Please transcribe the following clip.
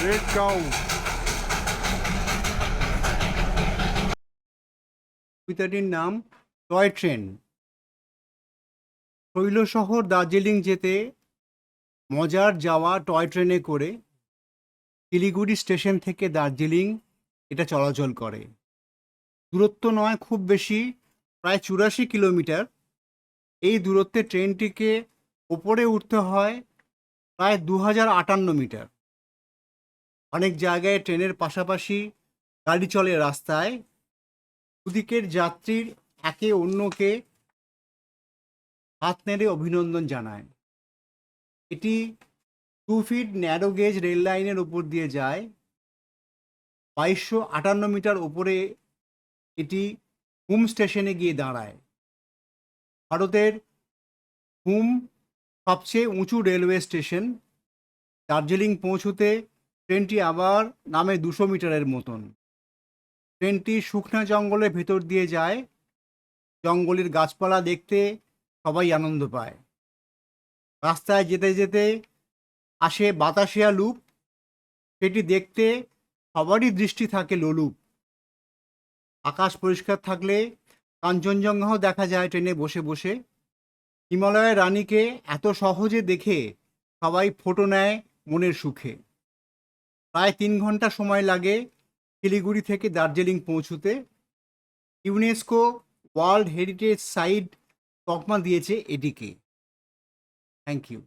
Red cow. কবিতাটির নাম toy train. শৈলশহর Darjeeling যেতে মজার যাওয়া টয় ট্রেনে করে শিলিগুড়ি স্টেশন থেকে দার্জিলিং এটা চলাচল করে। দূরত্ব নয় খুব বেশি, প্রায় 84 কিলোমিটার। এই দূরত্বে ট্রেনটিকে ওপরে উঠতে হয় প্রায় 2058 মিটার। অনেক জায়গায় ট্রেনের পাশাপাশি গাড়ি চলে রাস্তায়। দুদিকের যাত্রীর একে অন্যকে হাত নেড়ে অভিনন্দন জানায়। এটি 2 ফিট ন্যারো গেজ রেল লাইনের উপর দিয়ে যায়। 2258 মিটার ওপরে এটি হুম স্টেশনে গিয়ে দাঁড়ায়। ভারতের হুম সবচেয়ে উঁচু রেলওয়ে স্টেশন। দার্জিলিং পৌঁছতে ট্রেনটি আবার নামে 200 মিটারের মতন। ট্রেনটি শুকনা জঙ্গলের ভেতর দিয়ে যায়। জঙ্গলের গাছপালা দেখতে সবাই আনন্দ পায়। রাস্তায় যেতে যেতে আসে বাতাসিয়া লুপ। সেটি দেখতে সবারই দৃষ্টি থাকে লোলুপ। আকাশ পরিষ্কার থাকলে কাঞ্চনজঙ্ঘাও দেখা যায় ট্রেনে বসে বসে। হিমালয়ের রানীকে এত সহজে দেখে সবাই ফটো নেয় মনের সুখে। প্রায় 3 ঘন্টা সময় লাগে শিলিগুড়ি থেকে দার্জিলিং পৌঁছতে। ইউনেস্কো ওয়ার্ল্ড হেরিটেজ সাইট তকমা দিয়েছে এটিকে। Thank you.